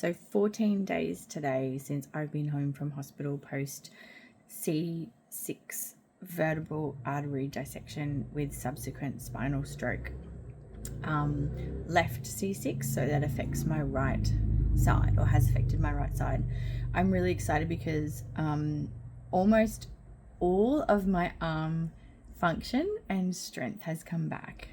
So 14 days today since I've been home from hospital post C6 vertebral artery dissection with subsequent spinal stroke. Left C6, so that affects my right side, or has affected my right side. I'm really excited because almost all of my arm function and strength has come back.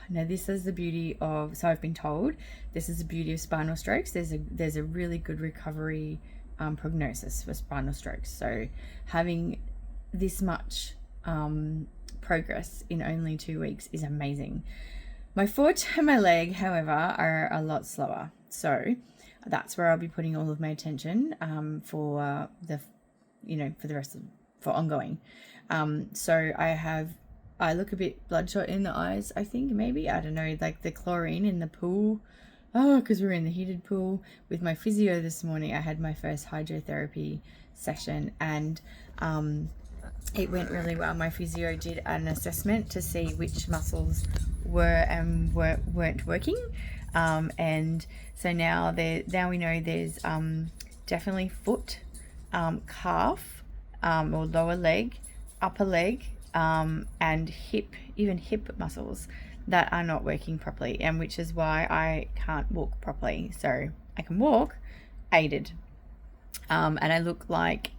Now, this is the beauty of, so I've been told, this is the beauty of spinal strokes. There's a really good recovery prognosis for spinal strokes. So having this much progress in only 2 weeks is amazing. My foot and my leg, however, are a lot slower. So that's where I'll be putting all of my attention for ongoing. So I look a bit bloodshot in the eyes, I think, maybe. I don't know, like the chlorine in the pool. Oh, because we were in the heated pool with my physio this morning. I had my first hydrotherapy session and it went really well. My physio did an assessment to see which muscles were and weren't working. And so now we know there's definitely foot, calf, or lower leg, upper leg, and hip, even hip muscles that are not working properly, and which is why I can't walk properly. So I can walk aided, and I look like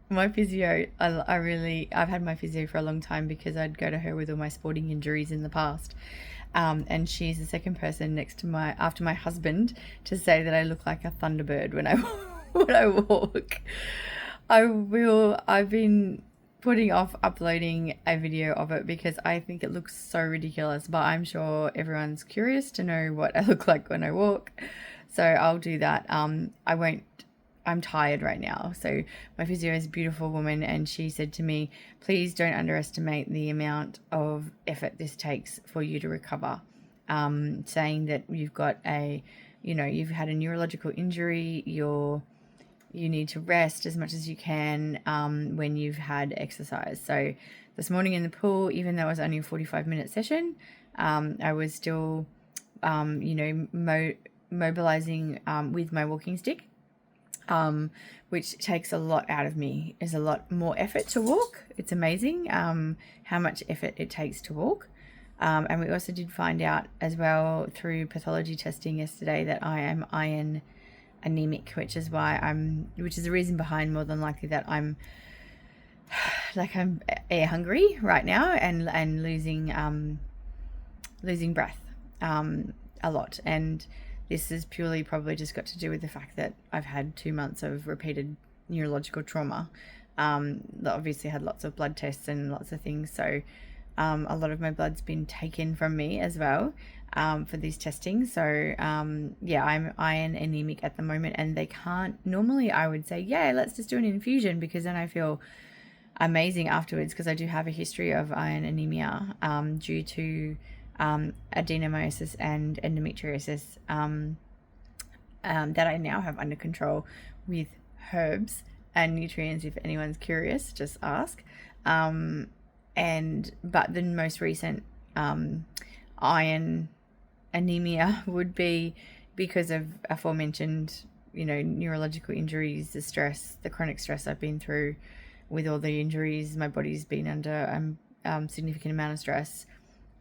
my physio. I've had my physio for a long time because I'd go to her with all my sporting injuries in the past, and she's the second person next to after my husband to say that I look like a thunderbird when I walk. I've been putting off uploading a video of it because I think it looks so ridiculous, but I'm sure everyone's curious to know what I look like when I walk, so I'll do that. I'm tired right now. So my physio is a beautiful woman, and she said to me, please don't underestimate the amount of effort this takes for you to recover, saying that you've got you've had a neurological injury, you need to rest as much as you can when you've had exercise. So this morning in the pool, even though it was only a 45-minute session, I was still, mobilizing with my walking stick, which takes a lot out of me. It's a lot more effort to walk. It's amazing how much effort it takes to walk. And we also did find out as well through pathology testing yesterday that I am iron anemic, which is the reason behind more than likely that I'm air hungry right now and losing breath a lot. And this is purely probably just got to do with the fact that I've had 2 months of repeated neurological trauma. Obviously had lots of blood tests and lots of things, so a lot of my blood's been taken from me as well for these testing. So I'm iron anemic at the moment, and they can't, normally I would say, yeah, let's just do an infusion because then I feel amazing afterwards, because I do have a history of iron anemia due to adenomyosis and endometriosis that I now have under control with herbs and nutrients. If anyone's curious, just ask. But the most recent iron anemia would be because of aforementioned, neurological injuries, the chronic stress I've been through with all the injuries. My body's been under significant amount of stress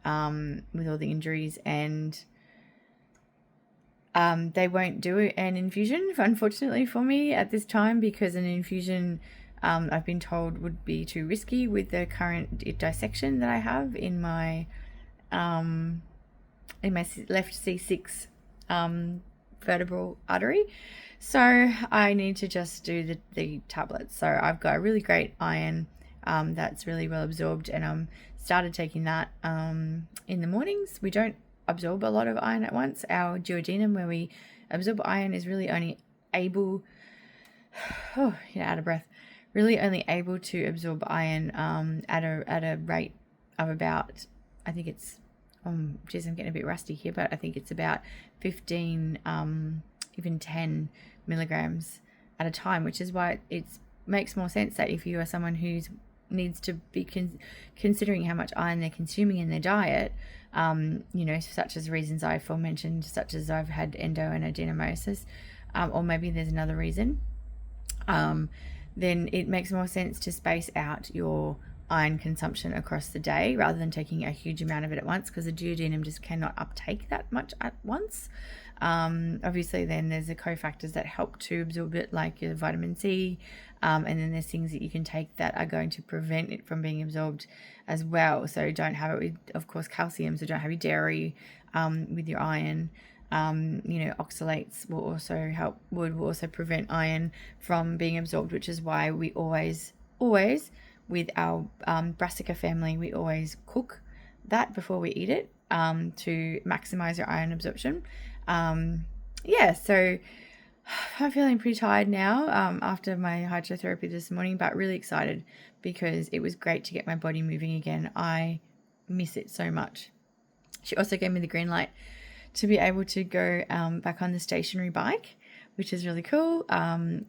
with all the injuries, and they won't do an infusion, unfortunately, for me at this time, because an infusion, I've been told, would be too risky with the current dissection that I have in my left C6 vertebral artery. So I need to just do the tablets. So I've got a really great iron that's really well absorbed, and I'm started taking that in the mornings. We don't absorb a lot of iron at once. Our duodenum, where we absorb iron, is really only able out of breath, really only able to absorb iron at a rate of about, I think it's I'm getting a bit rusty here, but I think it's about 15 even 10 milligrams at a time, which is why it makes more sense that if you are someone who's needs to be considering how much iron they're consuming in their diet, such as reasons I aforementioned, such as I've had endoadenomyosis, or maybe there's another reason, then it makes more sense to space out your iron consumption across the day rather than taking a huge amount of it at once, because the duodenum just cannot uptake that much at once. Obviously then there's the cofactors that help to absorb it, like your vitamin C, and then there's things that you can take that are going to prevent it from being absorbed as well. So don't have it with, of course, calcium, so don't have your dairy with your iron. Oxalates will also help, will also prevent iron from being absorbed, which is why we always with our brassica family, we always cook that before we eat it, to maximize your iron absorption. So I'm feeling pretty tired now after my hydrotherapy this morning, but really excited because it was great to get my body moving again. I miss it so much. She also gave me the green light to be able to go back on the stationary bike, which is really cool.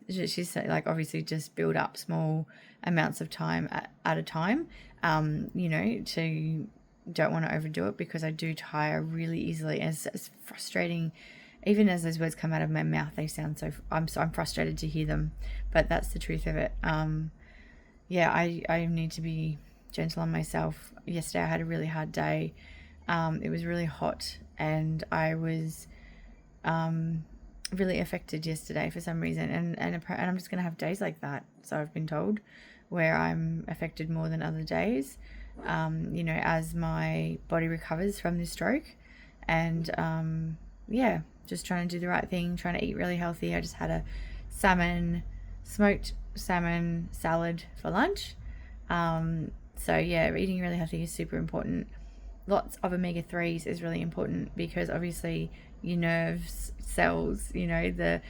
She's like, obviously just build up small amounts of time at a time, to don't want to overdo it, because I do tire really easily. And it's frustrating, even as those words come out of my mouth, they sound I'm frustrated to hear them, but that's the truth of it. I need to be gentle on myself. Yesterday I had a really hard day. It was really hot, and I was really affected yesterday for some reason, and I'm just going to have days like that, so I've been told, where I'm affected more than other days, as my body recovers from this stroke. And just trying to do the right thing, trying to eat really healthy. I just had a smoked salmon salad for lunch. Eating really healthy is super important. Lots of omega-3s is really important, because obviously your nerves cells, the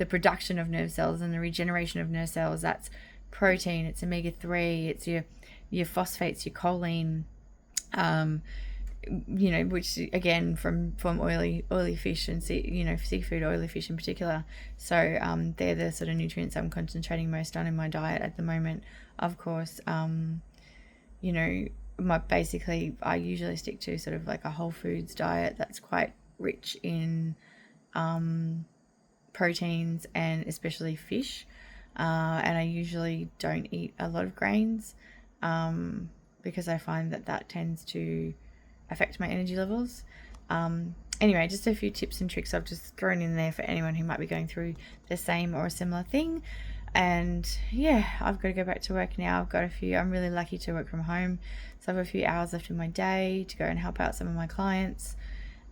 production of nerve cells and the regeneration of nerve cells, that's protein, it's omega-3, it's your phosphates, your choline, which again from oily fish and seafood, oily fish in particular. So they're the sort of nutrients I'm concentrating most on in my diet at the moment. Of course, basically I usually stick to sort of like a whole foods diet that's quite rich in proteins, and especially fish, and I usually don't eat a lot of grains, because I find that tends to affect my energy levels. Anyway, just a few tips and tricks I've just thrown in there for anyone who might be going through the same or a similar thing. And I've got to go back to work now. I'm really lucky to work from home, so I have a few hours left in my day to go and help out some of my clients,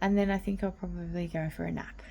and then I think I'll probably go for a nap.